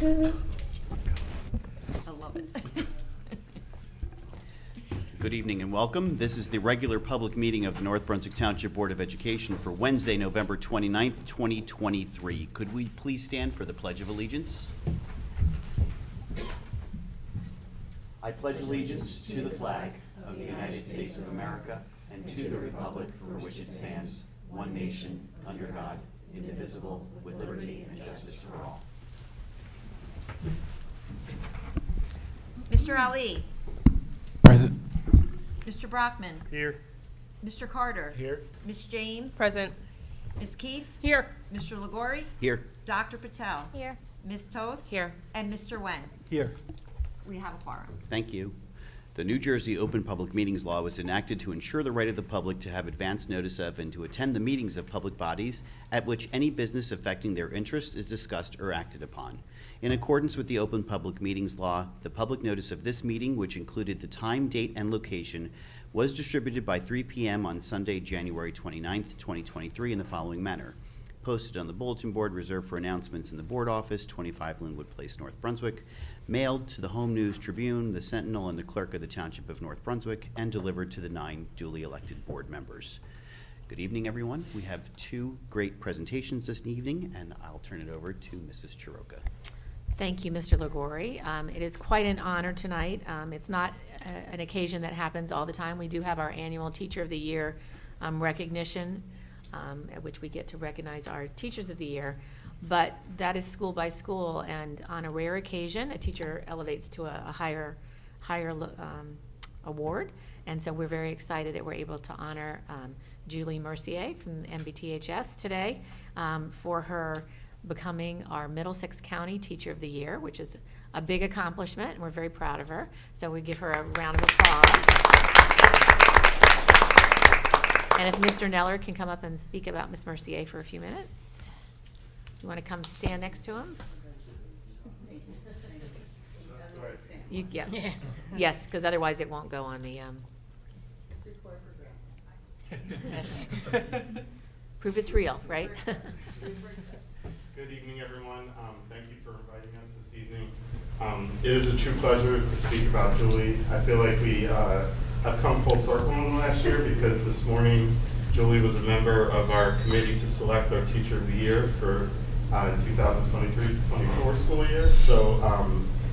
I love it. Good evening and welcome. This is the regular public meeting of the North Brunswick Township Board of Education for Wednesday, November 29th, 2023. Could we please stand for the Pledge of Allegiance? I pledge allegiance to the flag of the United States of America and to the republic for which it stands, one nation, under God, indivisible, with liberty and justice for all. Mr. Ali. Present. Mr. Brockman. Here. Mr. Carter. Here. Ms. James. Present. Ms. Keefe. Here. Mr. Liguori. Here. Dr. Patel. Here. Ms. Toth. Here. And Mr. Wen. Here. We have a quorum. Thank you. The New Jersey Open Public Meetings Law was enacted to ensure the right of the public to have advance notice of and to attend the meetings of public bodies at which any business affecting their interests is discussed or acted upon. In accordance with the Open Public Meetings Law, the public notice of this meeting, which included the time, date, and location, was distributed by 3 p.m. on Sunday, January 29th, 2023 in the following manner. Posted on the bulletin board reserved for announcements in the board office, 25 Linwood Place, North Brunswick, mailed to the Home News Tribune, the Sentinel, and the Clerk of the Township of North Brunswick, and delivered to the 9 duly elected board members. Good evening, everyone. We have 2 great presentations this evening, and I'll turn it over to Mrs. Chiroka. Thank you, Mr. Liguori. It is quite an honor tonight. It's not an occasion that happens all the time. We do have our annual Teacher of the Year recognition, at which we get to recognize our Teachers of the Year. But that is school by school, and on a rare occasion, a teacher elevates to a higher award. And so we're very excited that we're able to honor Julie Mercier from MBTHS today for her becoming our Middlesex County Teacher of the Year, which is a big accomplishment, and we're very proud of her. So we give her a round of applause. And if Mr. Neller can come up and speak about Ms. Mercier for a few minutes. You want to come stand next to him? Yeah. Yes, because otherwise it won't go on the prove it's real, right? Good evening, everyone. Thank you for inviting us this evening. It is a true pleasure to speak about Julie. I feel like we have come full circle in the last year because this morning Julie was a member of our committee to select our Teacher of the Year for 2023-24 school year. So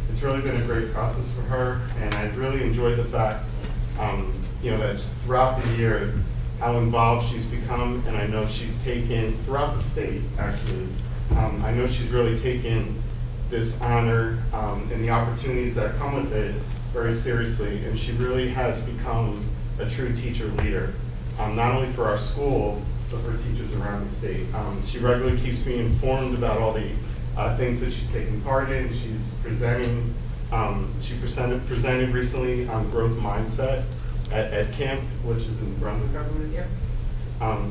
it's really been a great process for her, and I've really enjoyed the fact that throughout the year how involved she's become, and I know she's taken throughout the state actually. I know she's really taken this honor and the opportunities that come with it very seriously, and she really has become a true teacher leader, not only for our school, but for teachers around the state. She regularly keeps me informed about all the things that she's taking part in. She's presenting, she presented recently on growth mindset at camp, which is in Brunswick, I believe. Yeah.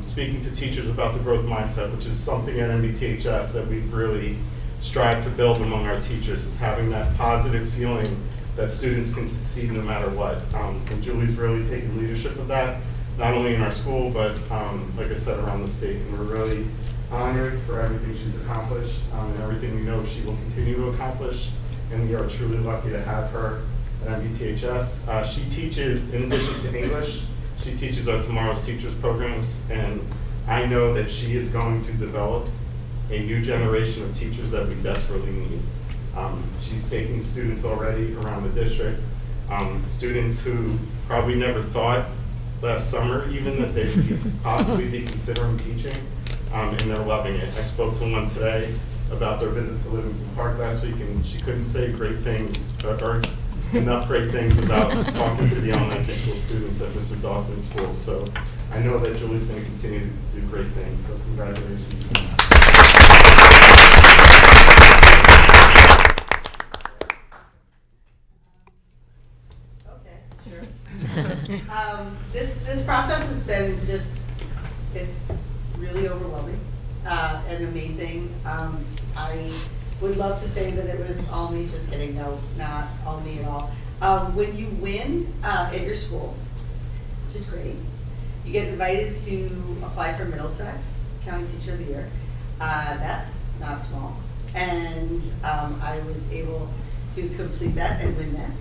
Speaking to teachers about the growth mindset, which is something at MBTHS that we've really strived to build among our teachers, is having that positive feeling that students can succeed no matter what. And Julie's really taken leadership of that, not only in our school, but like I said, around the state. And we're really honored for everything she's accomplished and everything we know she will continue to accomplish. And we are truly lucky to have her at MBTHS. She teaches, in addition to English, she teaches our Tomorrow's Teachers programs, and I know that she is going to develop a new generation of teachers that we desperately need. She's taking students already around the district, students who probably never thought last summer even that they could possibly be considering teaching, and they're loving it. I spoke to one today about their visit to Livingston Park last week, and she couldn't say great things, or enough great things about talking to the elementary school students at Mr. Dawson's school. So I know that Julie's going to continue to do great things, so congratulations. Okay, sure. This process has been it's really overwhelming and amazing. I would love to say that it was all me, just kidding, no, not all me at all. When you win at your school, which is great, you get invited to apply for Middlesex County Teacher of the Year. That's not small. And I was able to complete that and win that.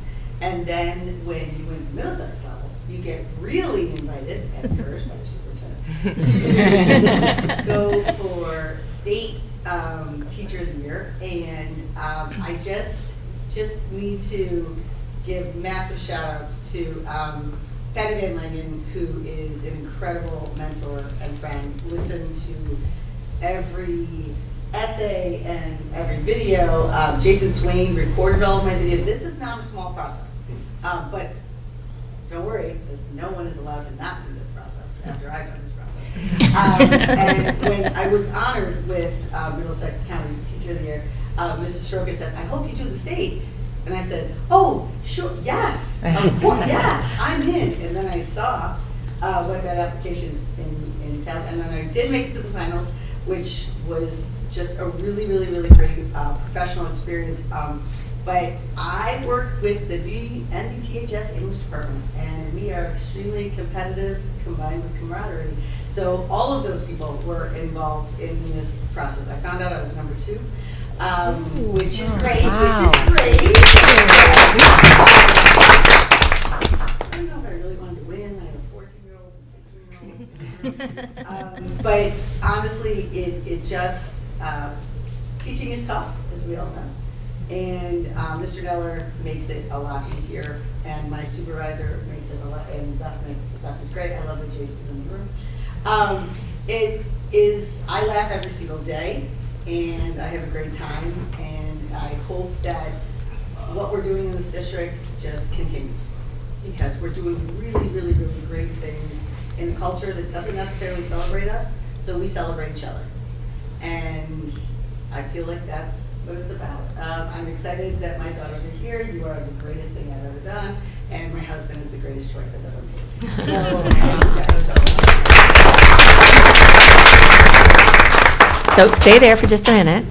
And then when you win the Middlesex level, you get really invited and encouraged by your superintendent to go for state teachers year. And I just need to give massive shout outs to Patty Van Langen, who is an incredible mentor and friend. Listen to every essay and every video. Jason Swain recorded all of my videos. This is not a small process, but don't worry, because no one is allowed to not do this process after I've done this process. And when I was honored with Middlesex County Teacher of the Year, Mrs. Stroka said, "I hope you do the state." And I said, "Oh, sure, yes, of course, yes, I'm in." And then I saw what that application entailed, and then I did make it to the finals, which was just a really, really, really great professional experience. But I work with the NBTHS English department, and we are extremely competitive combined with camaraderie. So all of those people were involved in this process. I found out I was number 2. Which is great, Wow. which is great. I don't know if I really wanted to win. I have a 14-year-old and a 16-year-old. But honestly, it just, teaching is tough, as we all know. And Mr. Neller makes it a lot easier, and my supervisor makes it a lot, and Beth is great. I love that Jace is in the room. It is, I laugh every single day, and I have a great time, and I hope that what we're doing in this district just continues, because we're doing really, really, really great things in a culture that doesn't necessarily celebrate us, so we celebrate each other. And I feel like that's what it's about. I'm excited that my daughters are here. You are the greatest thing I've ever done, and my husband is the greatest choice I've ever made. So, thank you guys so much. So stay there for just a minute.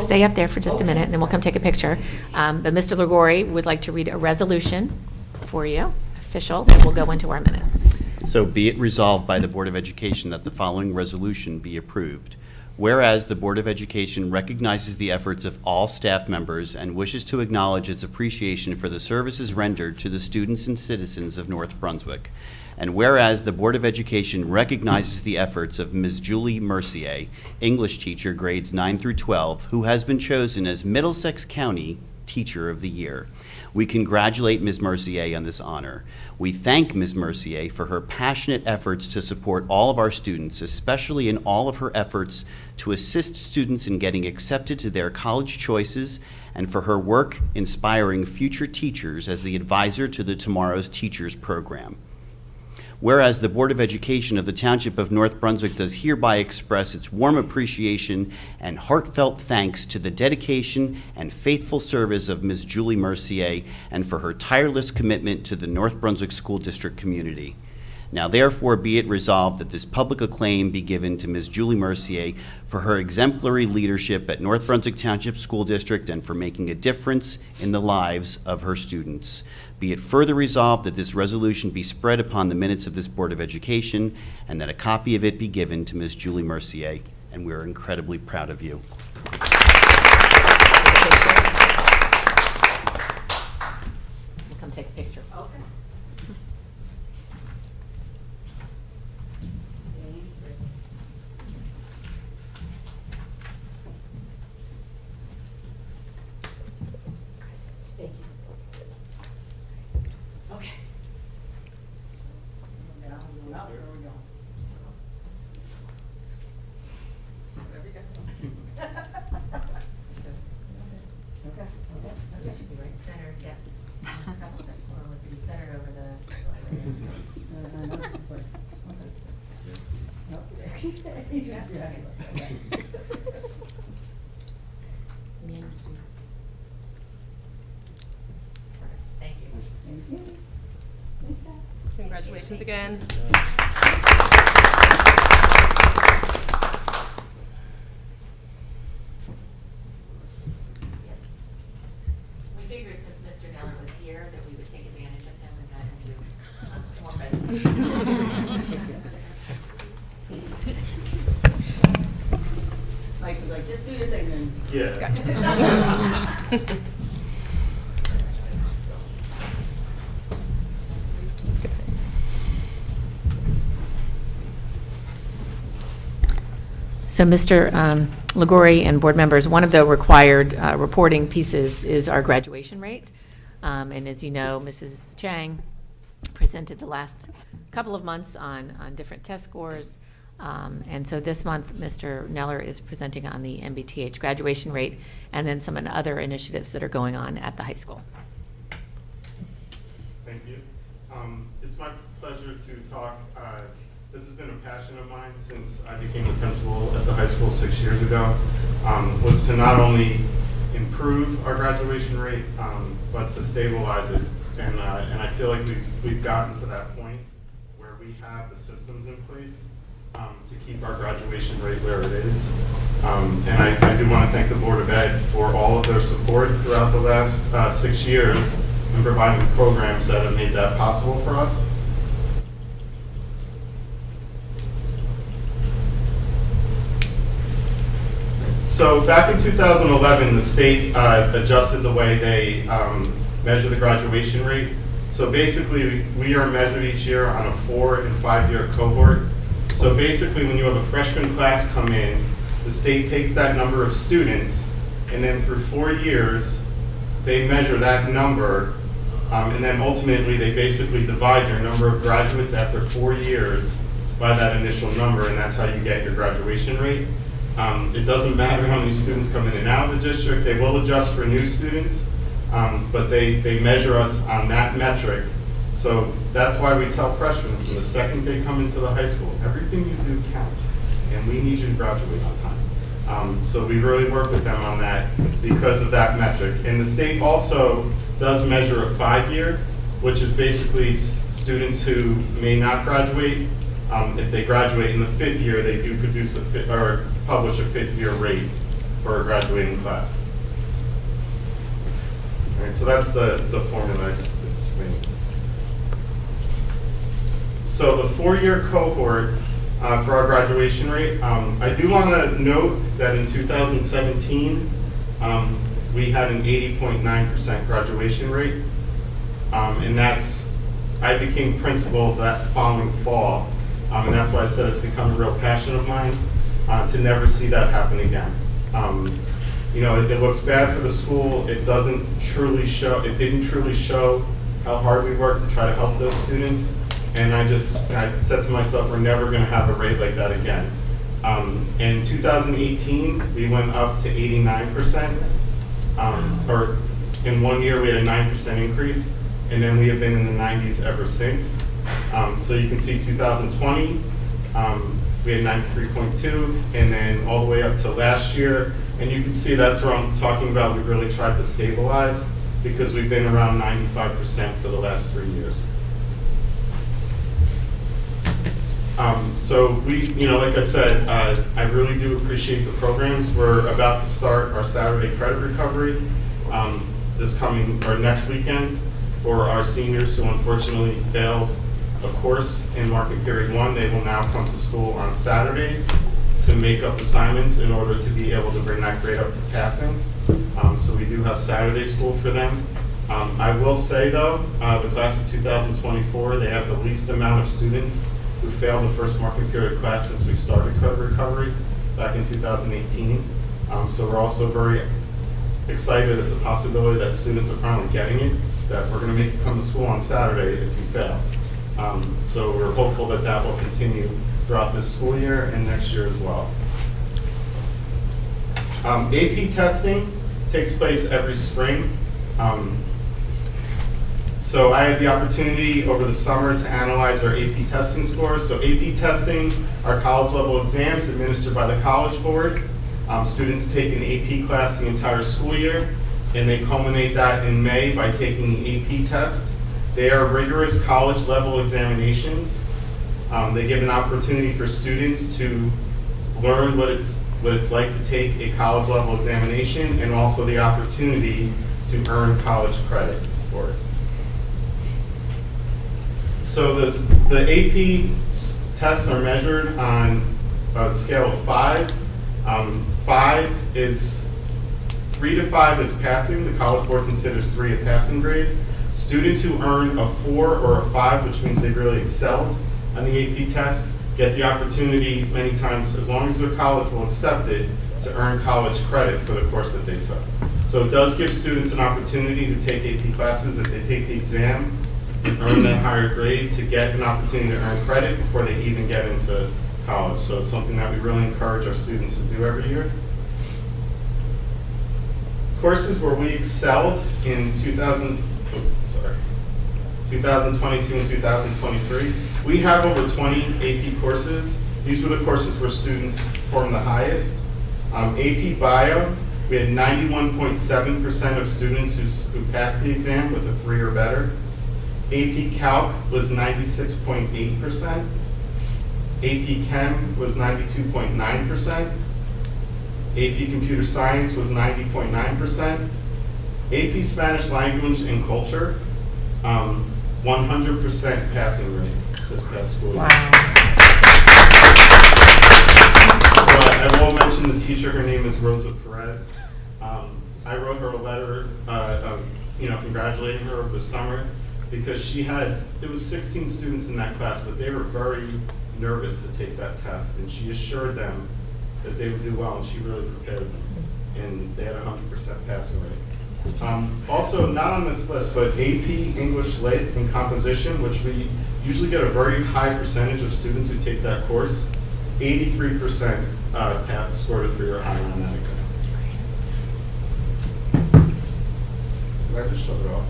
Stay up there for just a minute, and then we'll come take a picture. But Mr. Liguori would like to read a resolution for you, official, that will go into our minutes. So be it resolved by the Board of Education that the following resolution be approved. Whereas the Board of Education recognizes the efforts of all staff members and wishes to acknowledge its appreciation for the services rendered to the students and citizens of North Brunswick. And whereas the Board of Education recognizes the efforts of Ms. Julie Mercier, English teacher grades 9 through 12, who has been chosen as Middlesex County Teacher of the Year. We congratulate Ms. Mercier on this honor. We thank Ms. Mercier for her passionate efforts to support all of our students, especially in all of her efforts to assist students in getting accepted to their college choices, and for her work inspiring future teachers as the advisor to the Tomorrow's Teachers program. Whereas the Board of Education of the Township of North Brunswick does hereby express its warm appreciation and heartfelt thanks to the dedication and faithful service of Ms. Julie Mercier and for her tireless commitment to the North Brunswick School District community. Now therefore be it resolved that this public acclaim be given to Ms. Julie Mercier for her exemplary leadership at North Brunswick Township School District and for making a difference in the lives of her students. Be it further resolved that this resolution be spread upon the minutes of this Board of Education and that a copy of it be given to Ms. Julie Mercier, and we are incredibly proud of you. We'll come take a picture. Okay. Thank you. Okay. Now we're going up, where are we going? Wherever you guys go. Okay. You should be right centered, yeah. Or would be centered over the. Thank you. Thank you. Thanks, guys. Congratulations again. We figured since Mr. Neller was here that we would take advantage of him and have him do some more presentations. Mike was like, just do your thing. and. Yeah. So, Mr. Legori and board members, one of the required reporting pieces is our graduation rate. And as you know, Mrs. Chang presented the last couple of months on different test scores. And so this month, Mr. Neller is presenting on the MBTH graduation rate and then some other initiatives that are going on at the high school. Thank you. It's my pleasure to talk. This has been a passion of mine since I became the principal at the high school 6 years ago, was to not only improve our graduation rate, but to stabilize it. And I feel like we've gotten to that point where we have the systems in place to keep our graduation rate where it is. And I do want to thank the Board of Ed for all of their support throughout the last 6 years in providing programs that have made that possible for us. So back in 2011, the state adjusted the way they measure the graduation rate. So basically, we are measured each year on a 4- and 5-year cohort. So basically, when you have a freshman class come in, the state takes that number of students, and then through 4 years, they measure that number, and then ultimately, they basically divide your number of graduates after 4 years by that initial number, and that's how you get your graduation rate. It doesn't matter how many students come in and out of the district. They will adjust for new students, but they measure us on that metric. So that's why we tell freshmen from the second they come into the high school, everything you do counts, and we need you to graduate on time. So we really work with them on that because of that metric. And the state also does measure a 5-year, which is basically students who may not graduate. If they graduate in the 5th year, they do produce publish a 5th-year rate for a graduating class. All right, so that's the formula I just explained. So the 4-year cohort for our graduation rate, I do want to note that in 2017, we had an 80.9% graduation rate, and I became principal that following fall, and that's why I said it's become a real passion of mine to never see that happen again. You know, it looks bad for the school. It didn't truly show how hard we work to try to help those students. And I said to myself, we're never going to have a rate like that again. In 2018, we went up to 89%, or in 1 year we had a 9% increase, and then we have been in the 90s ever since. So you can see 2020, we had 93.2, and then all the way up to last year. And you can see that's where I'm talking about we really tried to stabilize, because we've been around 95% for the last 3 years. So like I said, I really do appreciate the programs. We're about to start our Saturday credit recovery next weekend for our seniors who unfortunately failed a course in market period 1. They will now come to school on Saturdays to make up assignments in order to be able to bring that grade up to passing. So we do have Saturday school for them. I will say though, the class of 2024, they have the least amount of students who failed the first market period class since we started credit recovery back in 2018. So we're also very excited at the possibility that students are finally getting it, that we're going to make you come to school on Saturday if you fail. So we're hopeful that that will continue throughout this school year and next year as well. AP testing takes place every spring. So I had the opportunity over the summer to analyze our AP testing scores. So AP testing are college level exams administered by the College Board. Students take an AP class the entire school year, and they culminate that in May by taking the AP test. They are rigorous college level examinations. They give an opportunity for students to learn what it's like to take a college level examination, and also the opportunity to earn college credit for it. So the AP tests are measured on a scale of 5, 3 to 5 is passing. The College Board considers 3 a passing grade. Students who earn a 4 or a 5, which means they really excelled on the AP test, get the opportunity many times, as long as their college will accept it, to earn college credit for the course that they took. So it does give students an opportunity to take AP classes if they take the exam and earn that higher grade, to get an opportunity to earn credit before they even get into college. So it's something that we really encourage our students to do every year. Courses where we excelled in 2022 and 2023, we have over 20 AP courses. These were the courses where students performed the highest. AP Bio, we had 91.7% of students who passed the exam with a 3 or better. AP Calc was 96.8%. AP Chem was 92.9%. AP Computer Science was 90.9%. AP Spanish Language and Culture, 100% passing rate this past school year. Wow. So I will mention the teacher. Her name is Rosa Perez. I wrote her a letter, congratulating her over the summer, because it was 16 students in that class, but they were very nervous to take that test, and she assured them that they would do well, and she really prepared them, and they had a 100% passing rate. Also, not on this list, but AP English Lit and Composition, which we usually get a very high percentage of students who take that course, 83% scored a 3 or higher on that exam. Did I just shut it off?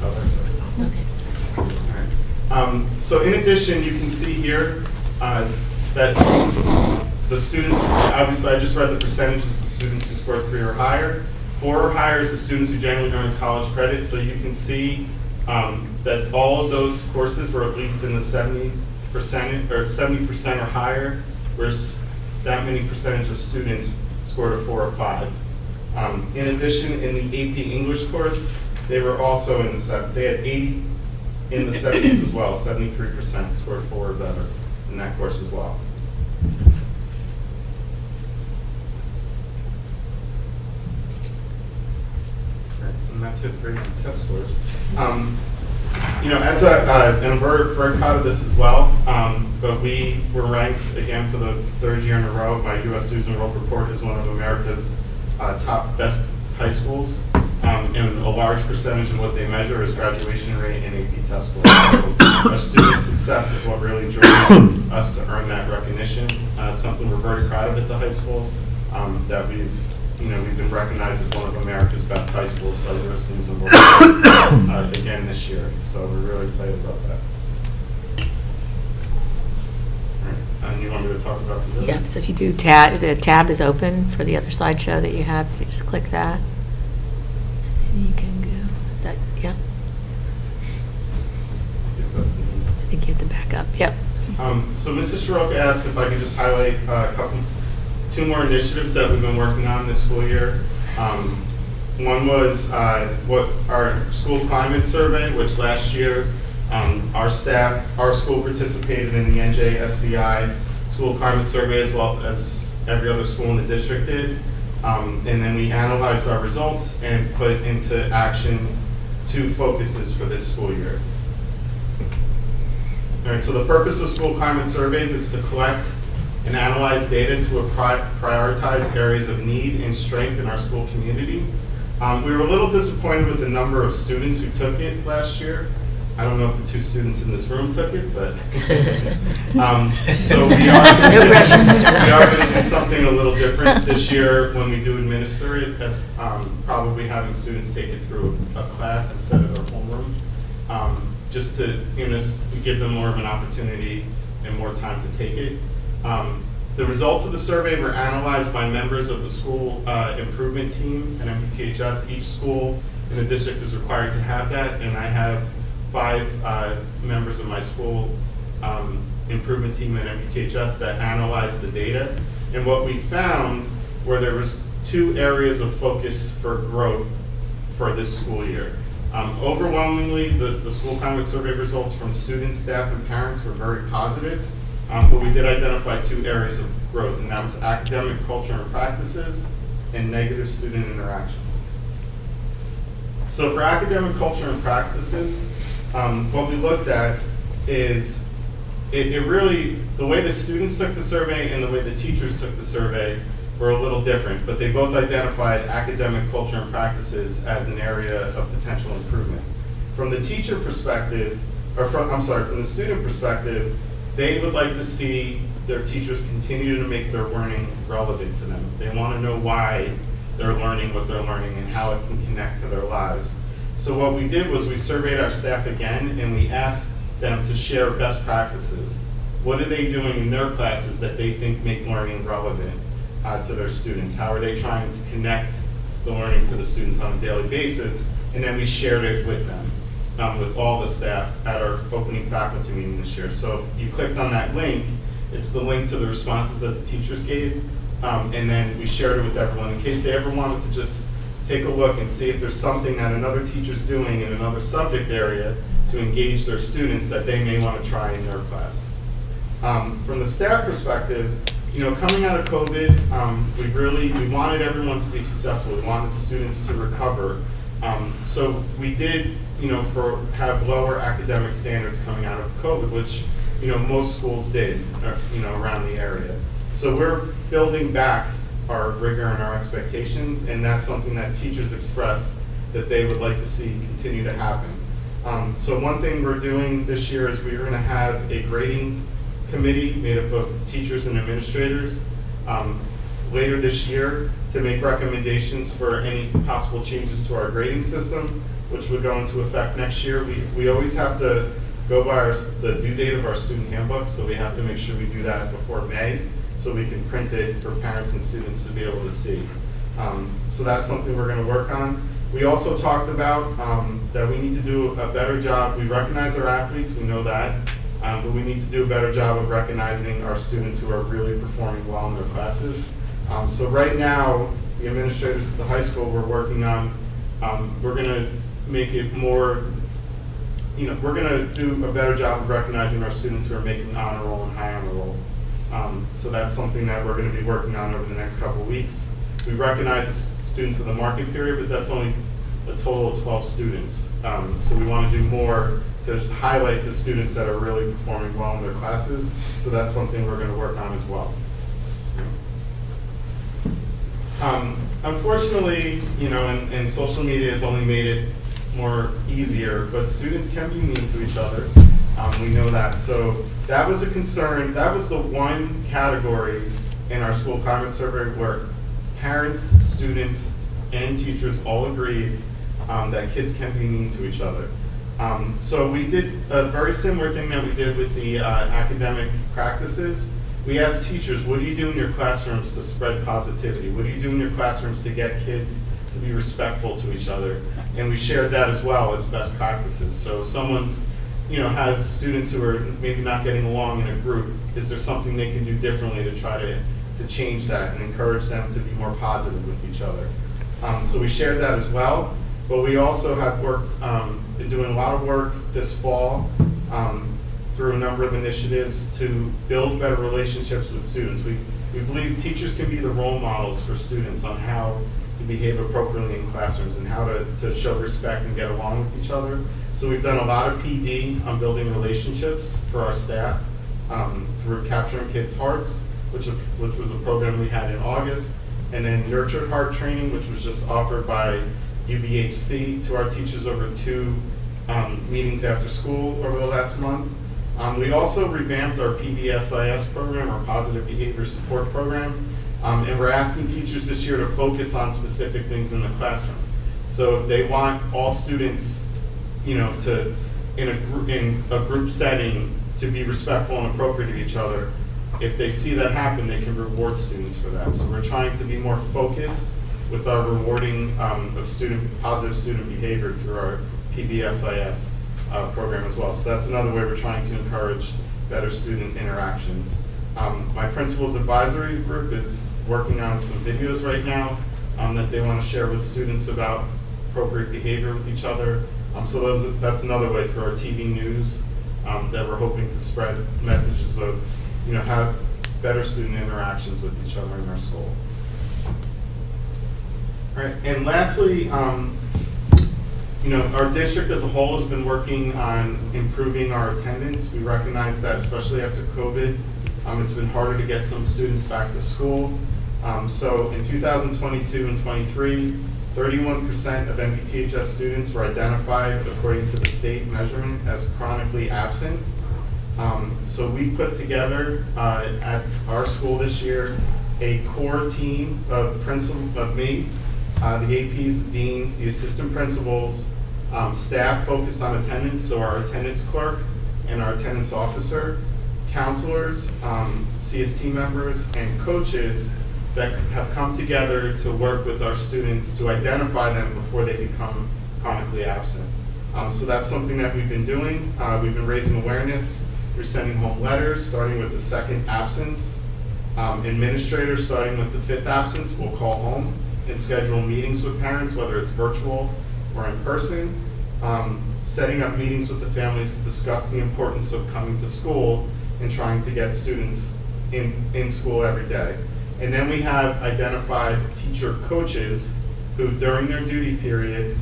Oh, that's right. Okay. All right. So in addition, you can see here that the students, obviously I just read the percentages of students who scored 3 or higher. 4 or higher is the students who generally earn college credit. So you can see that all of those courses were at least in the 70% or higher, whereas that many percentage of students scored a 4 or 5. In addition, in the AP English course, they were also in they had 80 in the 70s as well. 73% scored 4 or better in that course as well. And that's it for test scores. And I'm very, very proud of this as well, but we were ranked again for the 3rd year in a row by U.S. Students Enrolled Report as one of America's top best high schools, and a large percentage of what they measure is graduation rate and AP test scores. So our student success is what really drove us to earn that recognition. Something we're very proud of at the high school, that we've been recognized as one of America's best high schools by the U.S. Students Enrolled Report again this year. So we're really excited about that. And you want me to talk about the building? Yep, so if you do the tab is open for the other slideshow that you have. If you just click that, and then you can go, is that, yeah? I think you have to back up, yep. So Mrs. Shiroka asked if I could just highlight two more initiatives that we've been working on this school year. One was what our school climate survey, which last year our school participated in the NJSCI school climate survey as well as every other school in the district did. And then we analyzed our results and put into action 2 focuses for this school year. All right, so the purpose of school climate surveys is to collect and analyze data to prioritize areas of need and strength in our school community. We were a little disappointed with the number of students who took it last year. I don't know if the 2 students in this room took it, but so we are No pressure. we are going to do something a little different this year when we do administer it, as probably having students take it through a class instead of their homeroom, just to give them more of an opportunity and more time to take it. The results of the survey were analyzed by members of the school improvement team at MPTHS. Each school in the district is required to have that, and I have 5 members of my school improvement team at MPTHS that analyzed the data. And what we found were there was 2 areas of focus for growth for this school year. Overwhelmingly, the school climate survey results from students, staff, and parents were very positive. But we did identify 2 areas of growth, and that was academic culture and practices and negative student interactions. So for academic culture and practices, what we looked at is it really, the way the students took the survey and the way the teachers took the survey were a little different, but they both identified academic culture and practices as an area of potential improvement. From the teacher perspective, from the student perspective, they would like to see their teachers continue to make their learning relevant to them. They want to know why they're learning what they're learning and how it can connect to their lives. So what we did was we surveyed our staff again and we asked them to share best practices. What are they doing in their classes that they think make learning relevant to their students? How are they trying to connect the learning to the students on a daily basis? And then we shared it with them, with all the staff at our opening faculty meeting this year. So if you clicked on that link, it's the link to the responses that the teachers gave, and then we shared it with everyone in case they ever wanted to just take a look and see if there's something that another teacher's doing in another subject area to engage their students that they may want to try in their class. From the staff perspective, coming out of COVID, we wanted everyone to be successful. We wanted students to recover. So we did, have lower academic standards coming out of COVID, which, most schools did, around the area. So we're building back our rigor and our expectations, and that's something that teachers expressed that they would like to see continue to happen. So one thing we're doing this year is we're going to have a grading committee made up of teachers and administrators later this year to make recommendations for any possible changes to our grading system, which would go into effect next year. We always have to go by the due date of our student handbook, so we have to make sure we do that before May, so we can print it for parents and students to be able to see. So that's something we're going to work on. We also talked about that we need to do a better job. We recognize our athletes, we know that, but we need to do a better job of recognizing our students who are really performing well in their classes. So right now, the administrators at the high school we're working on, we're going to make it more, we're going to do a better job of recognizing our students who are making honor roll and high honor roll. So that's something that we're going to be working on over the next couple of weeks. We recognize the students in the market period, but that's only a total of 12 students. So we want to do more to highlight the students that are really performing well in their classes. So that's something we're going to work on as well. Unfortunately, and social media has only made it more easier, but students can be mean to each other. We know that. So that was a concern. That was the one category in our school climate survey where parents, students, and teachers all agreed that kids can be mean to each other. So we did a very similar thing that we did with the academic practices. We asked teachers, what do you do in your classrooms to spread positivity? What do you do in your classrooms to get kids to be respectful to each other? And we shared that as well as best practices. So if someone's, has students who are maybe not getting along in a group, is there something they can do differently to try to change that and encourage them to be more positive with each other? So we shared that as well, but we also have been doing a lot of work this fall through a number of initiatives to build better relationships with students. We believe teachers can be the role models for students on how to behave appropriately in classrooms and how to show respect and get along with each other. So we've done a lot of PD on building relationships for our staff through Capturing Kids' Hearts, which was a program we had in August, and then Nurtured Heart Training, which was just offered by UBHC to our teachers over 2 meetings after school over the last month. We also revamped our PBSIS program, our Positive Behavior Support Program, and we're asking teachers this year to focus on specific things in the classroom. So if they want all students, to in a group setting to be respectful and appropriate to each other, if they see that happen, they can reward students for that. So we're trying to be more focused with our rewarding of positive student behavior through our PBSIS program as well. So that's another way we're trying to encourage better student interactions. My principal's advisory group is working on some videos right now that they want to share with students about appropriate behavior with each other. So that's another way through our TV news that we're hoping to spread messages of have better student interactions with each other in our school. All right, and lastly, our district as a whole has been working on improving our attendance. We recognize that, especially after COVID, it's been harder to get some students back to school. So in 2022 and 23, 31% of MPTHS students were identified, according to the state measurement, as chronically absent. So we put together at our school this year a core team of me, the APs, the deans, the assistant principals, staff focused on attendance, so our attendance clerk and our attendance officer, counselors, CST members, and coaches that have come together to work with our students to identify them before they become chronically absent. So that's something that we've been doing. We've been raising awareness. We're sending home letters, starting with the second absence. Administrators, starting with the fifth absence, will call home and schedule meetings with parents, whether it's virtual or in person. Setting up meetings with the families to discuss the importance of coming to school and trying to get students in school every day. And then we have identified teacher coaches who, during their duty period,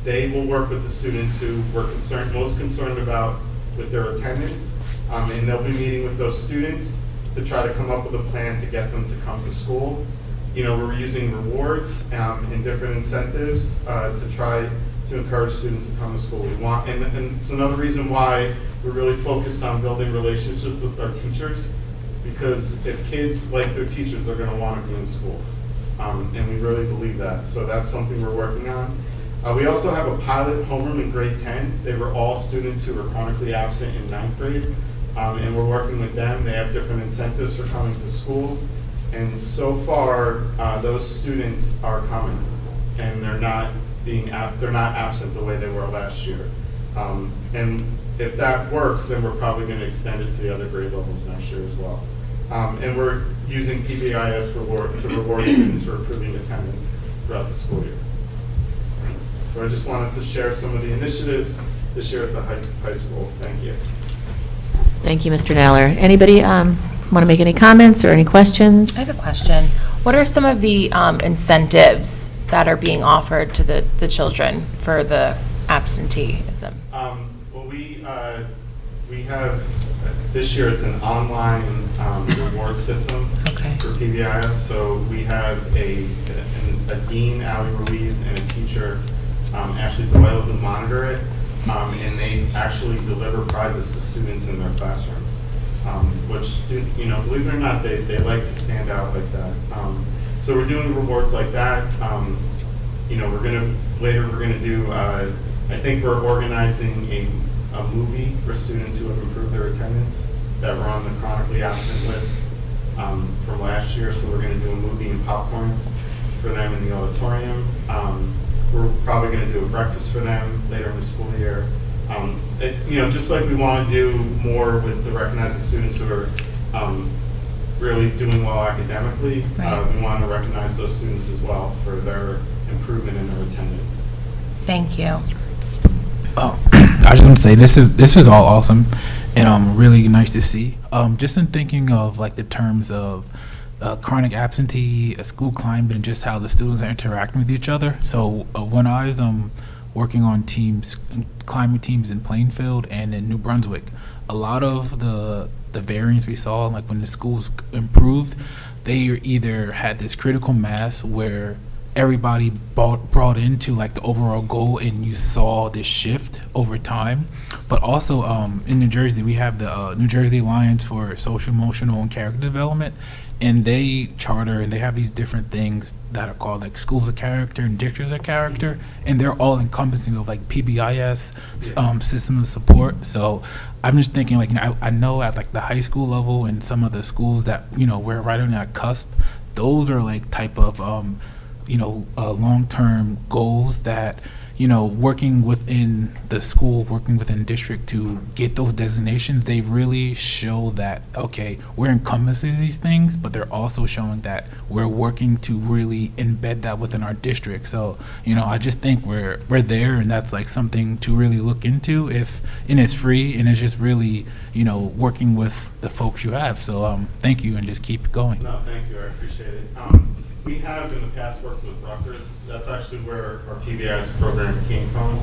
they will work with the students who we're most concerned about with their attendance, and they'll be meeting with those students to try to come up with a plan to get them to come to school. We're using rewards and different incentives to try to encourage students to come to school. And it's another reason why we're really focused on building relationships with our teachers, because if kids like their teachers, they're going to want to be in school. And we really believe that. So that's something we're working on. We also have a pilot homeroom in grade 10. They were all students who were chronically absent in 9th grade. And we're working with them. They have different incentives for coming to school. And so far, those students are coming, and they're not absent the way they were last year. And if that works, then we're probably going to extend it to the other grade levels next year as well. And we're using PBIS to reward students for improving attendance throughout the school year. So I just wanted to share some of the initiatives this year at the high school. Thank you. Thank you, Mr. Naylor. Anybody want to make any comments or any questions? I have a question. What are some of the incentives that are being offered to the children for the absenteeism? Well, we have, this year it's an online reward system for PBIS. So we have a dean, Allie Ruiz, and a teacher, Ashley Doyle, who monitor it. And they actually deliver prizes to students in their classrooms, which, believe it or not, they like to stand out like that. So we're doing rewards like that. We're gonna do, I think we're organizing a movie for students who have improved their attendance that were on the chronically absent list from last year. So we're gonna do a movie and popcorn for them in the auditorium. We're probably going to do a breakfast for them later in the school year. Just like we want to do more with the recognizing students who are really doing well academically, we want to recognize those students as well for their improvement in their attendance. Thank you. I was going to say this is all awesome and really nice to see. Just in thinking of like the terms of chronic absentee, school climate, and just how the students are interacting with each other. So when I was working on climate teams in Plainfield and in New Brunswick, a lot of the variance we saw, like when the schools improved, they either had this critical mass where everybody brought into like the overall goal, and you saw this shift over time. But also in New Jersey, we have the New Jersey Alliance for Social, Emotional, and Character Development, and they charter and they have these different things that are called like schools of character and districts of character, and they're all encompassing of like PBIS system of support. So I'm just thinking, like, I know at like the high school level and some of the schools that we're right on that cusp, those are like type of long-term goals that working within the school, working within district to get those designations, they really show that, okay, we're encompassing these things, but they're also showing that we're working to really embed that within our district. So, I just think we're there, and that's like something to really look into and it's free, and it's just really, working with the folks you have. So, thank you, and just keep going. No, thank you, I appreciate it. We have in the past worked with Rutgers. That's actually where our PBI's program came from.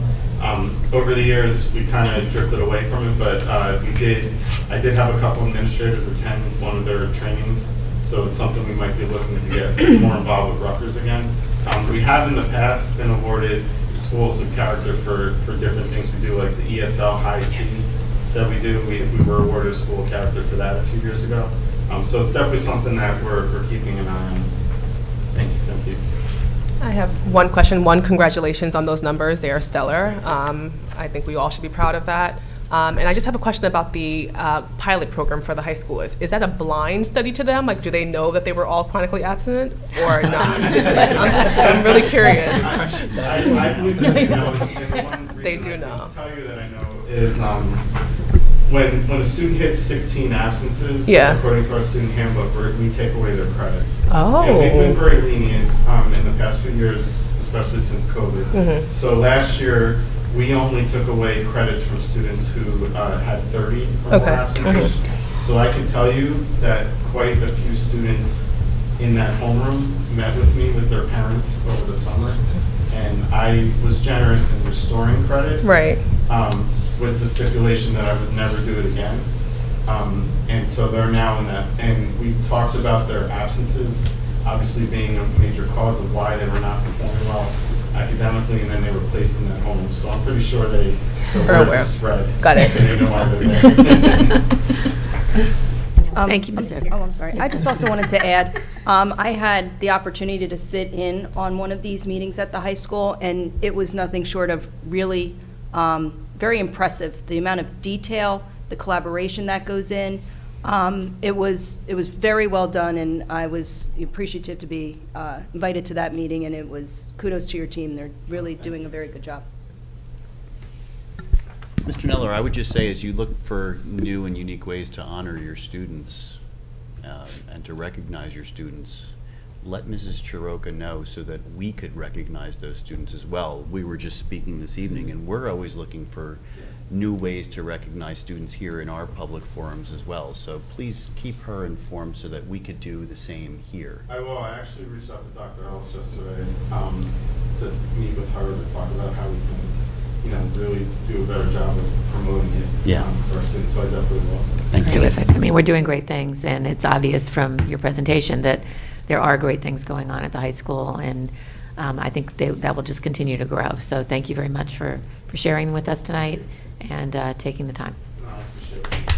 Over the years, we kind of drifted away from it, but I did have a couple administrators attend one of their trainings, so it's something we might be looking to get more involved with Rutgers again. We have in the past been awarded schools of character for different things we do, like the ESL high tea that we do. We were awarded a school of character for that a few years ago. So it's definitely something that we're keeping an eye on. Thank you. I have one question. One, congratulations on those numbers. They are stellar. I think we all should be proud of that. And I just have a question about the pilot program for the high schoolers. Is that a blind study to them? Like, do they know that they were all chronically absent or not? I'm really curious. I believe that they know. And the one They reason do I know. can tell you that I know is when a student hits 16 absences, Yeah. according to our student handbook, we take away their credits. Oh. And we've been very lenient in the past few years, especially since COVID. Mhm. So last year, we only took away credits from students who had 30 or more Okay. absences. So I can tell you that quite a few students in that homeroom met with me with their parents over the summer, and I was generous in restoring credit. Right. With the stipulation that I would never do it again. And so they're now in that, and we talked about their absences obviously being a major cause of why they were not performing well academically, and then they were placed in that home. So I'm pretty sure the Are word aware. is spread. Got it. And they know why they're there. Thank you, Mr. Oh, I'm sorry. I just also wanted to add, I had the opportunity to sit in on one of these meetings at the high school, and it was nothing short of really very impressive, the amount of detail, the collaboration that goes in. It was very well done, and I was appreciative to be invited to that meeting, and it was kudos to your team. They're really doing a very good job. Mr. Neller, I would just say, as you look for new and unique ways to honor your students and to recognize your students, let Mrs. Chiroka know so that we could recognize those students as well. We were just speaking this evening, and we're always looking for new ways to recognize students here in our public forums as well. So please keep her informed so that we could do the same here. I will. I actually reached out to Dr. Ellis yesterday to meet with her to talk about how we can, really do a better job of promoting it Yeah. for our students. So I definitely will. Thank you. Terrific. I mean, we're doing great things, and it's obvious from your presentation that there are great things going on at the high school, and I think that will just continue to grow. So thank you very much for sharing with us tonight and taking the time. No, I appreciate it.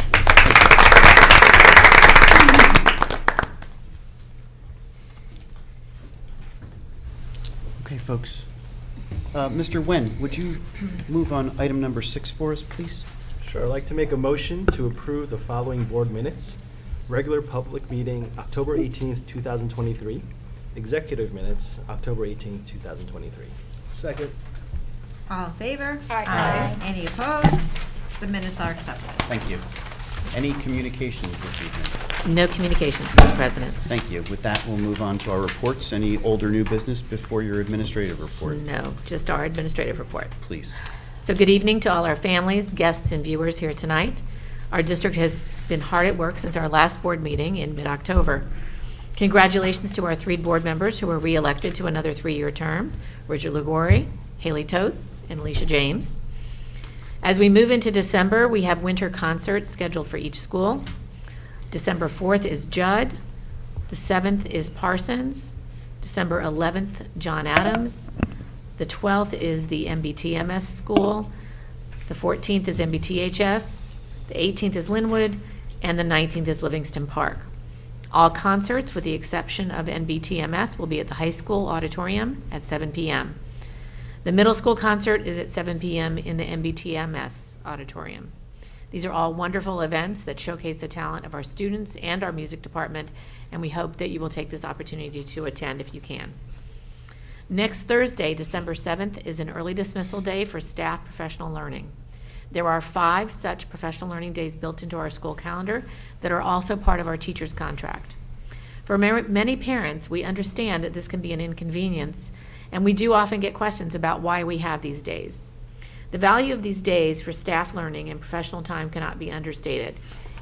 Okay, folks. Mr. Wen, would you move on item number 6 for us, please? Sure. I'd like to make a motion to approve the following board minutes. Regular public meeting, October 18th, 2023. Executive minutes, October 18th, 2023. All in favor? Aye. Any opposed? The minutes are accepted. Thank you. Any communications this evening? No communications, Mr. President. Thank you. With that, we'll move on to our reports. Any old or new business before your administrative report? No, just our administrative report. Please. So good evening to all our families, guests, and viewers here tonight. Our district has been hard at work since our last board meeting in mid-October. Congratulations to our 3 board members who were re-elected to another 3-year term, Richard Liguori, Haley Toth, and Alicia James. As we move into December, we have winter concerts scheduled for each school. December 4th is Judd. The 7th is Parsons. December 11th, John Adams. The 12th is the MBTMS school. The 14th is MBTHS. The 18th is Linwood. And the 19th is Livingston Park. All concerts, with the exception of NBTMS, will be at the high school auditorium at 7 p.m. The middle school concert is at 7 p.m. in the MBTMS auditorium. These are all wonderful events that showcase the talent of our students and our music department, and we hope that you will take this opportunity to attend if you can. Next Thursday, December 7th, is an early dismissal day for staff professional learning. There are 5 such professional learning days built into our school calendar that are also part of our teacher's contract. For many parents, we understand that this can be an inconvenience, and we do often get questions about why we have these days. The value of these days for staff learning and professional time cannot be understated.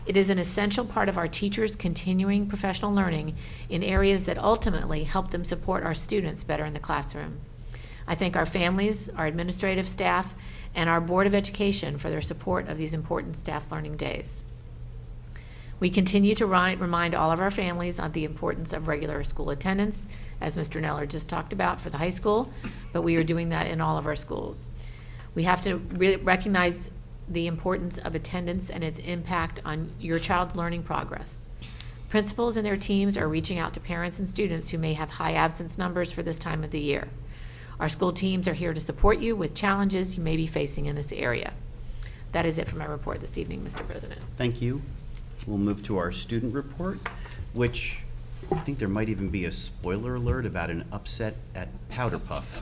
It is an essential part of our teachers' continuing professional learning in areas that ultimately help them support our students better in the classroom. I thank our families, our administrative staff, and our Board of Education for their support of these important staff learning days. We continue to remind all of our families of the importance of regular school attendance, as Mr. Neller just talked about for the high school, but we are doing that in all of our schools. We have to recognize the importance of attendance and its impact on your child's learning progress. Principals and their teams are reaching out to parents and students who may have high absence numbers for this time of the year. Our school teams are here to support you with challenges you may be facing in this area. That is it for my report this evening, Mr. President. Thank you. We'll move to our student report, which I think there might even be a spoiler alert about an upset at Powder Puff.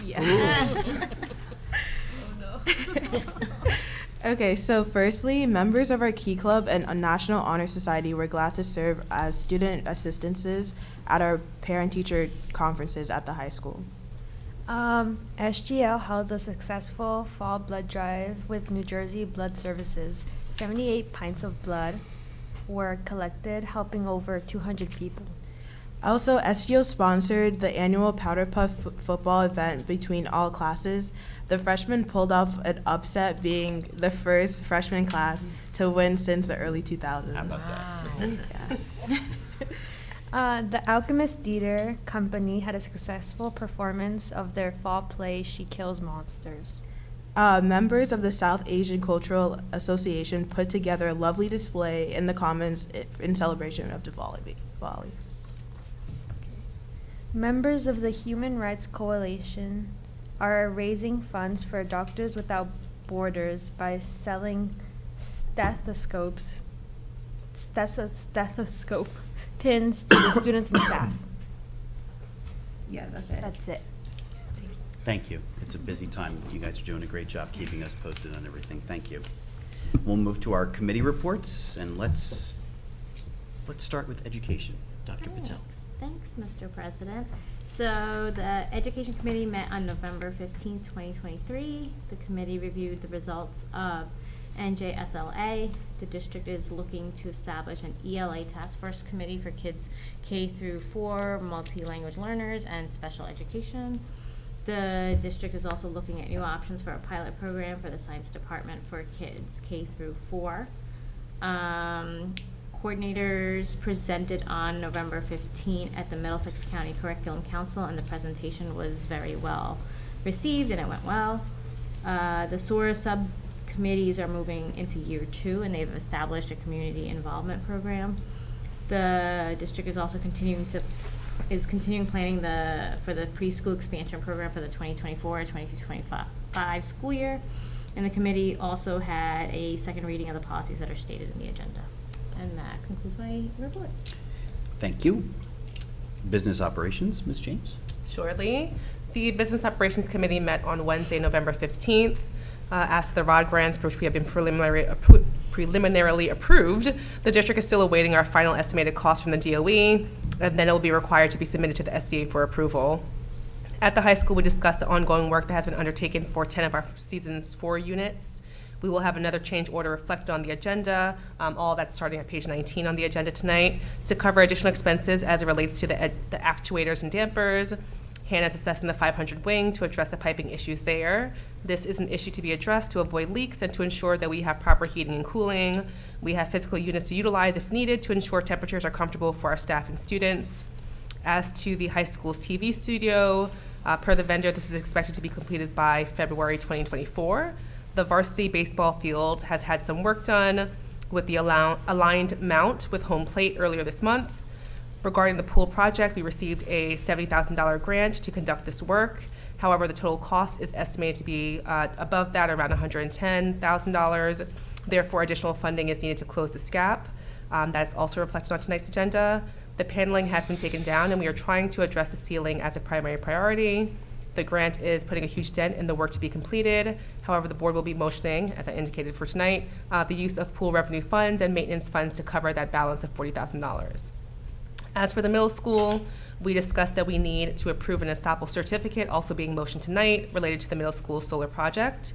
Okay, so firstly, members of our Key Club and a National Honor Society were glad to serve as student assistances at our parent-teacher conferences at the high school. SGL held a successful fall blood drive with New Jersey Blood Services. 78 pints of blood were collected, helping over 200 people. Also, SGO sponsored the annual Powder Puff football event between all classes. The freshmen pulled off an upset, being the first freshman class to win since the early 2000s. How about that? The Alchemist Theater Company had a successful performance of their fall play, She Kills Monsters. Members of the South Asian Cultural Association put together a lovely display in the Commons in celebration of Diwali. Members of the Human Rights Coalition are raising funds for Doctors Without Borders by selling stethoscope pins to the students and staff. Yeah, that's it. That's it. Thank you. It's a busy time. You guys are doing a great job keeping us posted on everything. Thank you. We'll move to our committee reports, and let's start with education. Dr. Patel. Thanks, Mr. President. So the Education Committee met on November 15, 2023. The committee reviewed the results of NJSLA. The district is looking to establish an ELA task force committee for kids K through 4, multi-language learners, and special education. The district is also looking at new options for a pilot program for the science department for kids K through 4. Coordinators presented on November 15 at the Middlesex County Curriculum Council, and the presentation was very well received and it went well. The SOAR subcommittees are moving into year 2, and they've established a community involvement program. The district is also continuing planning for the preschool expansion program for the 2024-2025 school year, and the committee also had a second reading of the policies that are stated in the agenda. And that concludes my report. Thank you. Business operations, Ms. James. Surely. The Business Operations Committee met on Wednesday, November 15th. As to the ROD grants, for which we have been preliminarily approved, the district is still awaiting our final estimated cost from the DOE, and then it will be required to be submitted to the SDA for approval. At the high school, we discussed the ongoing work that has been undertaken for 10 of our Seasons 4 units. We will have another change order reflected on the agenda, all that's starting at page 19 on the agenda tonight, to cover additional expenses as it relates to the actuators and dampers. Hannah's assessing the 500 wing to address the piping issues there. This is an issue to be addressed to avoid leaks and to ensure that we have proper heating and cooling. We have physical units to utilize if needed to ensure temperatures are comfortable for our staff and students. As to the high school's TV studio, per the vendor, this is expected to be completed by February 2024. The varsity baseball field has had some work done with the aligned mount with home plate earlier this month. Regarding the pool project, we received a $70,000 grant to conduct this work. However, the total cost is estimated to be above that, around $110,000. Therefore, additional funding is needed to close this gap. That is also reflected on tonight's agenda. The paneling has been taken down, and we are trying to address the ceiling as a primary priority. The grant is putting a huge dent in the work to be completed. However, the board will be motioning, as I indicated for tonight, the use of pool revenue funds and maintenance funds to cover that balance of $40,000. As for the middle school, we discussed that we need to approve an estoppel certificate, also being motioned tonight, related to the middle school solar project.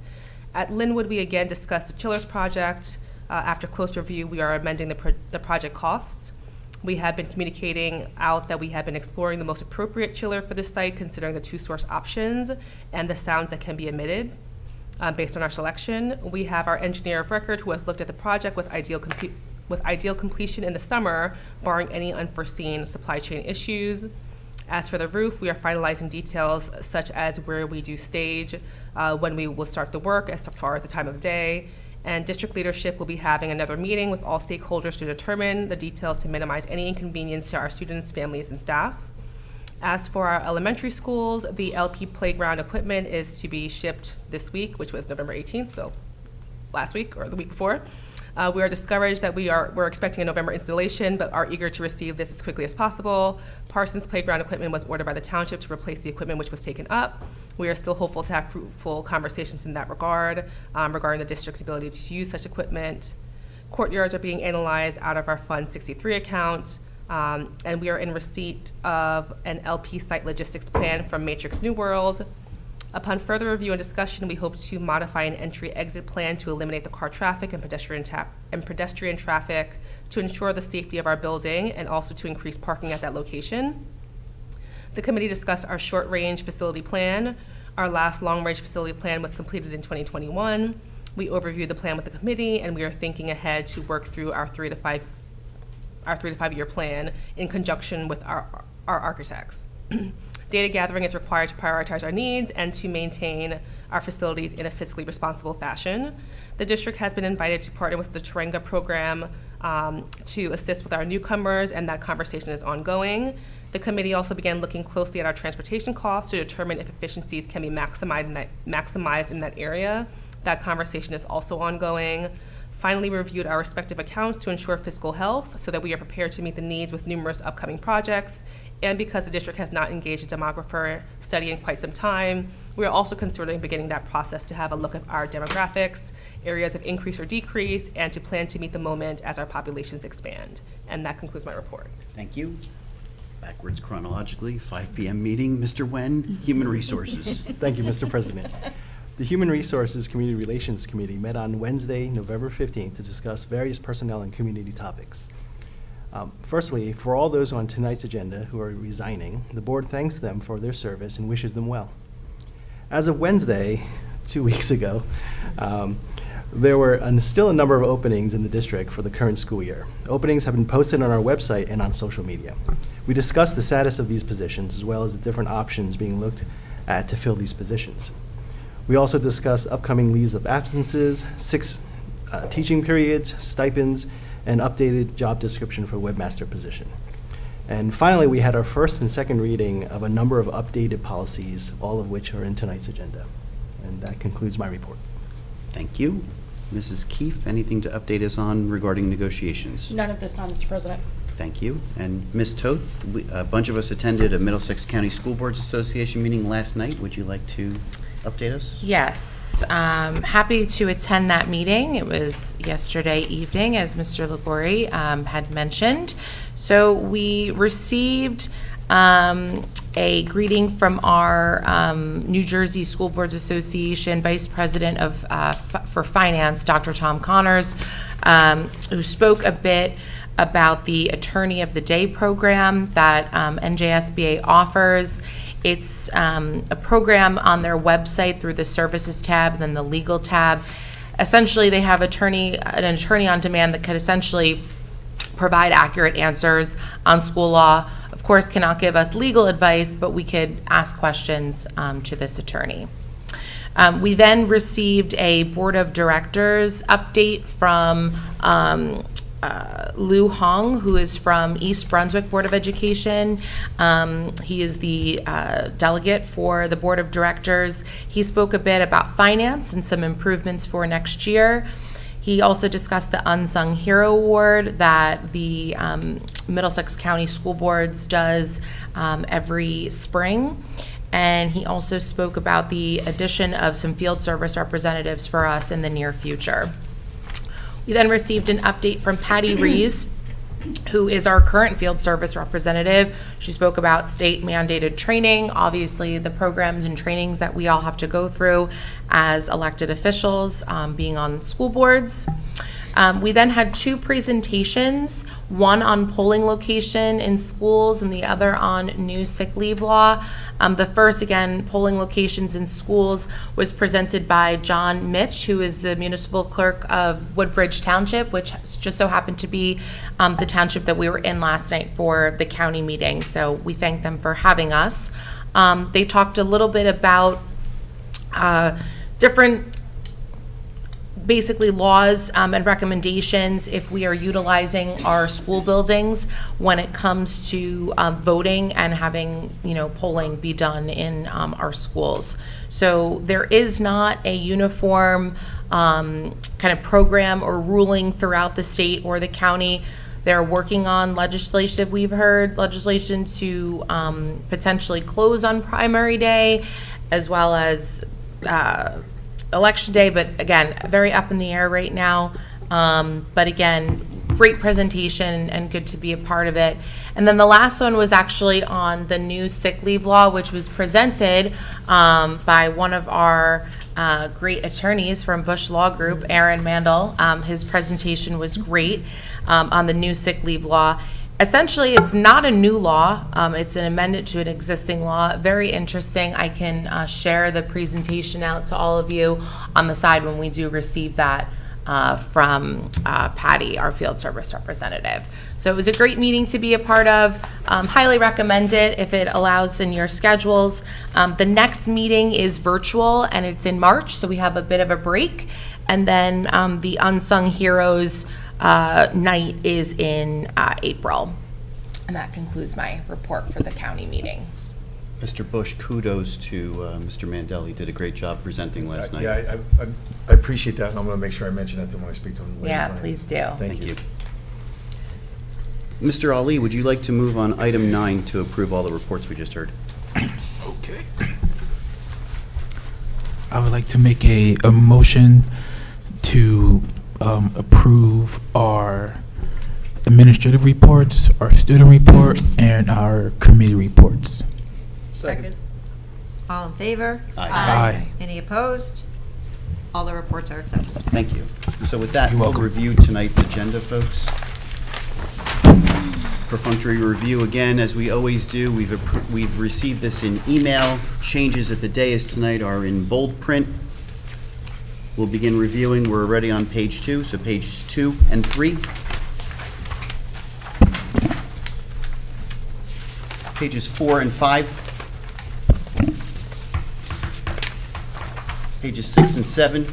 At Linwood, we again discussed the chillers project. After close review, we are amending the project costs. We have been communicating out that we have been exploring the most appropriate chiller for this site, considering the two source options and the sounds that can be emitted based on our selection. We have our engineer of record who has looked at the project with ideal completion in the summer, barring any unforeseen supply chain issues. As for the roof, we are finalizing details such as where we do stage, when we will start the work, as far as the time of day. And district leadership will be having another meeting with all stakeholders to determine the details to minimize any inconvenience to our students, families, and staff. As for our elementary schools, the LP playground equipment is to be shipped this week, which was November 18th, so last week or the week before. We are discouraged that we're expecting a November installation, but are eager to receive this as quickly as possible. Parsons playground equipment was ordered by the township to replace the equipment which was taken up. We are still hopeful to have fruitful conversations in that regard, regarding the district's ability to use such equipment. Courtyards are being analyzed out of our Fund 63 account, and we are in receipt of an LP site logistics plan from Matrix New World. Upon further review and discussion, we hope to modify an entry-exit plan to eliminate the car traffic and pedestrian traffic to ensure the safety of our building and also to increase parking at that location. The committee discussed our short-range facility plan. Our last long-range facility plan was completed in 2021. We overviewed the plan with the committee, and we are thinking ahead to work through our 3 to 5 year plan in conjunction with our architects. Data gathering is required to prioritize our needs and to maintain our facilities in a fiscally responsible fashion. The district has been invited to partner with the Tarenga program to assist with our newcomers, and that conversation is ongoing. The committee also began looking closely at our transportation costs to determine if efficiencies can be maximized in that area. That conversation is also ongoing. Finally, we reviewed our respective accounts to ensure fiscal health so that we are prepared to meet the needs with numerous upcoming projects. And because the district has not engaged a demographer study in quite some time, we are also considering beginning that process to have a look at our demographics, areas of increase or decrease, and to plan to meet the moment as our populations expand. And that concludes my report. Thank you. Backwards chronologically, 5 p.m. meeting. Mr. Wen, Human Resources. Thank you, Mr. President. The Human Resources Community Relations Committee met on Wednesday, November 15th to discuss various personnel and community topics. Firstly, for all those on tonight's agenda who are resigning, the board thanks them for their service and wishes them well. As of Wednesday, 2 weeks ago, there were still a number of openings in the district for the current school year. Openings have been posted on our website and on social media. We discussed the status of these positions as well as the different options being looked at to fill these positions. We also discussed upcoming leaves of absences, 6 teaching periods, stipends, and updated job description for webmaster position. And finally, we had our first and second reading of a number of updated policies, all of which are in tonight's agenda. And that concludes my report. Thank you. Mrs. Keefe, anything to update us on regarding negotiations? None at this time, Mr. President. Thank you. And Ms. Toth, a bunch of us attended a Middlesex County School Boards Association meeting last night. Would you like to update us? Yes, happy to attend that meeting. It was yesterday evening, as Mr. Liguori had mentioned. So we received a greeting from our New Jersey School Boards Association Vice President for Finance, Dr. Tom Connors, who spoke a bit about the Attorney of the Day program that NJSBA offers. It's a program on their website through the Services tab and then the Legal tab. Essentially, they have an attorney on demand that could essentially provide accurate answers on school law. Of course, cannot give us legal advice, but we could ask questions to this attorney. We then received a Board of Directors update from Lou Hong, who is from East Brunswick Board of Education. He is the delegate for the Board of Directors. He spoke a bit about finance and some improvements for next year. He also discussed the Unsung Hero Award that the Middlesex County School Boards does every spring. and he also spoke about the addition of some field service representatives for us in the near future. We then received an update from Patty Rees, who is our current field service representative. She spoke about state mandated training, obviously the programs and trainings that we all have to go through as elected officials, being on school boards. We then had two presentations, one on polling location in schools and the other on new sick leave law. The first, again, polling locations in schools, was presented by John Mitch, who is the municipal clerk of Woodbridge Township, which just so happened to be the township that we were in last night for the county meeting. So we thank them for having us. They talked a little bit about different basically laws and recommendations if we are utilizing our school buildings when it comes to voting and having, polling be done in our schools. So there is not a uniform kind of program or ruling throughout the state or the county. They're working on legislation, we've heard, legislation to potentially close on primary day, as well as election day, but again, very up in the air right now. But again, great presentation and good to be a part of it. And then the last one was actually on the new sick leave law, which was presented by one of our great attorneys from Bush Law Group, Aaron Mandel. His presentation was great on the new sick leave law. Essentially, it's not a new law. It's an amendment to an existing law. Very interesting. I can share the presentation out to all of you on the side when we do receive that from Patty, our field service representative. So it was a great meeting to be a part of. Highly recommend it if it allows in your schedules. The next meeting is virtual, and it's in March, so we have a bit of a break. And then the Unsung Heroes night is in April. And that concludes my report for the county meeting. Mr. Bush, kudos to Mr. Mandel. He did a great job presenting last night. Yeah, I appreciate that, and I'm going to make sure I mention that to him when I speak to him later. Yeah, tonight. please do. Thank you. Mr. Ali, would you like to move on item 9 to approve all the reports we just heard? Okay. I would like to make a motion to approve our administrative reports, our student report, and our committee reports. Second. All in favor? Aye. Aye. Any opposed? All the reports are accepted. Thank you. So with that, You're we'll welcome. review tonight's agenda, folks. Perfunctory review again, as we always do. We've received this in email. Changes at the dais tonight are in bold print. We'll begin reviewing. We're already on page 2, so pages 2 and 3. Pages 4 and 5. Pages 6 and 7.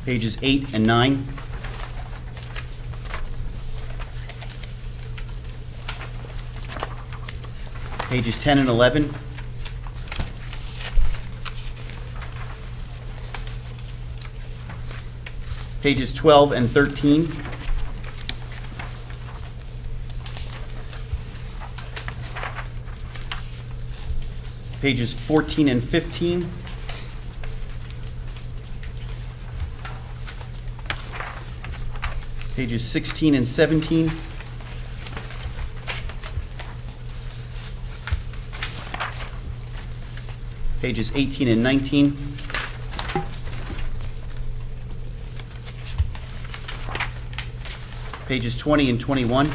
Pages 8 and 9. Pages 10 and 11. Pages 12 and 13. Pages 14 and 15. Pages 16 and 17. Pages 18 and 19. Pages 20 and 21.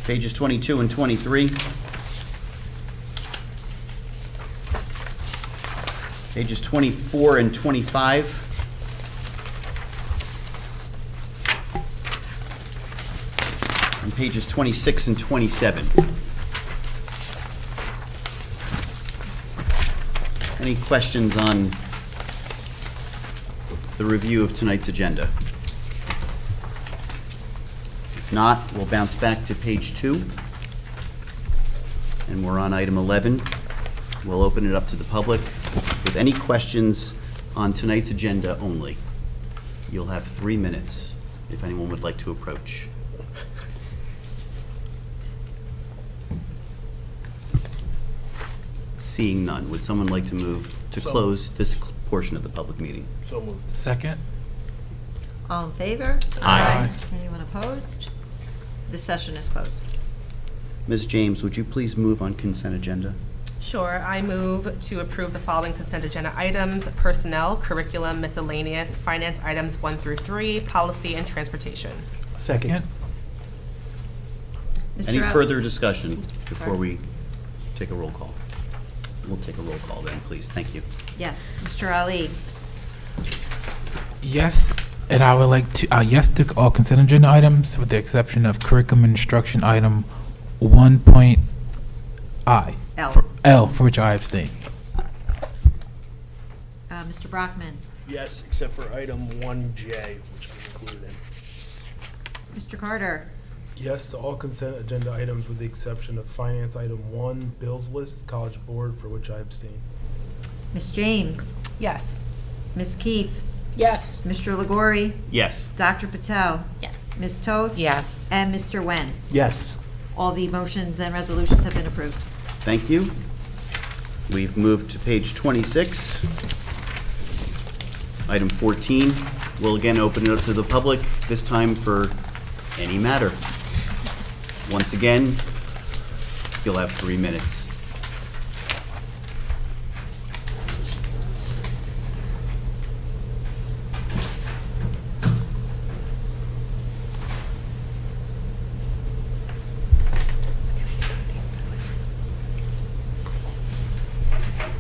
Pages 22 and 23. Pages 24 and 25. And pages 26 and 27. Any questions on the review of tonight's agenda? If not, we'll bounce back to page 2. And we're on item 11. We'll open it up to the public with any questions on tonight's agenda only. You'll have 3 minutes if anyone would like to approach. Seeing none, would someone like to move to close this portion of the public meeting? So moved. Second? All in favor? Aye. Anyone opposed? This session is closed. Ms. James, would you please move on consent agenda? Sure, I move to approve the following consent agenda items: personnel, curriculum, miscellaneous, finance items 1 through 3, policy, and transportation. Second. Any Mr. further discussion before Sorry. we take a roll call? We'll take a roll call then, please. Thank you. Yes, Mr. Ali. Yes, and I would like to, yes to all consent agenda items with the exception of curriculum instruction item 1.I. L. L, for which I abstain. Mr. Brockman. Yes, except for item 1J, which was included in. Mr. Carter. Yes to all consent agenda items with the exception of finance item 1, bills list, college board, for which I abstain. Ms. James. Yes. Ms. Keefe. Yes. Mr. Legori. Yes. Dr. Patel. Yes. Ms. Toth. Yes. And Mr. Wen. Yes. All the motions and resolutions have been approved. Thank you. We've moved to page 26. Item 14. We'll again open it up to the public, this time for any matter. Once again, you'll have 3 minutes.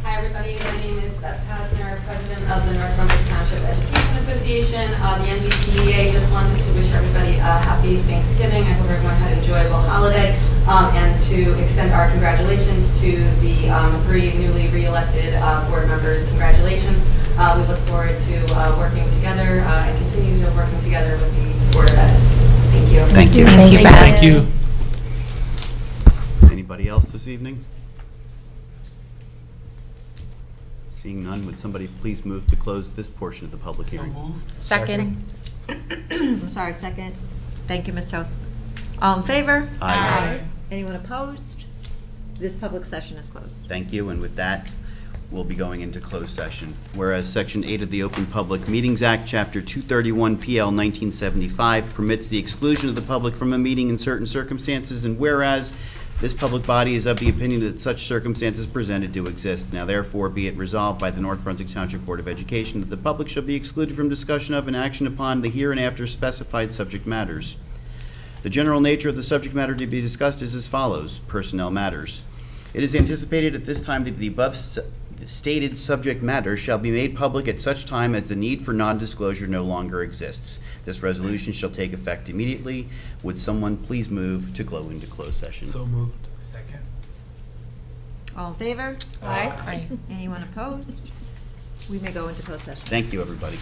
Hi, everybody. My name is Beth Pasner, president of the North Brunswick Township Education Association. The NBCEA just wanted to wish everybody a happy Thanksgiving. I hope everyone had an enjoyable holiday, and to extend our congratulations to the 3 newly re-elected board members. Congratulations. We look forward to working together and continue to working together with the Board of Ed. Thank you. Thank you. Thank you, Beth. Thank you. Anybody else this evening? Seeing none, would somebody please move to close this portion of the public hearing? Second? I'm sorry, second. Thank you, Ms. Toth. All in favor? Aye. Anyone opposed? This public session is closed. Thank you, and with that, we'll be going into closed session. Whereas Section 8 of the Open Public Meetings Act, Chapter 231 PL 1975 permits the exclusion of the public from a meeting in certain circumstances, and whereas this public body is of the opinion that such circumstances presented do exist. Now therefore be it resolved by the North Brunswick Township Board of Education that the public shall be excluded from discussion of and action upon the hereinafter specified subject matters. The general nature of the subject matter to be discussed is as follows: personnel matters. It is anticipated at this time that the above stated subject matter shall be made public at such time as the need for non-disclosure no longer exists. This resolution shall take effect immediately. Would someone please move to go into closed session? So moved. Second. All in favor? Aye. Anyone opposed? We may go into closed session. Thank you, everybody.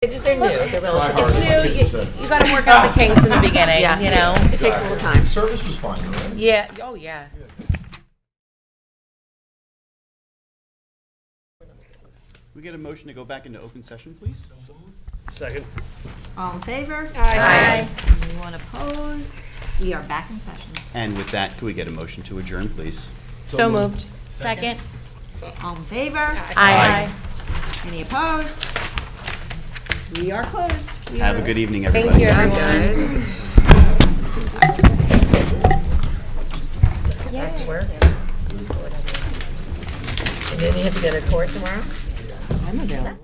They're new, they're relatively. It's new, you gotta work out the kinks in the beginning, Yeah. you know? It takes a little time. Service was fine, right? Yeah, oh, yeah. We get a motion to go back into open session, please? Second. All in favor? Aye. Anyone opposed? We are back in session. And with that, can we get a motion to adjourn, please? So moved. Second. All in favor? Aye. Any opposed? We are closed. Have a good evening, everybody. Thank you, everyone. Back to work. And then you have to go to court tomorrow? I'm available.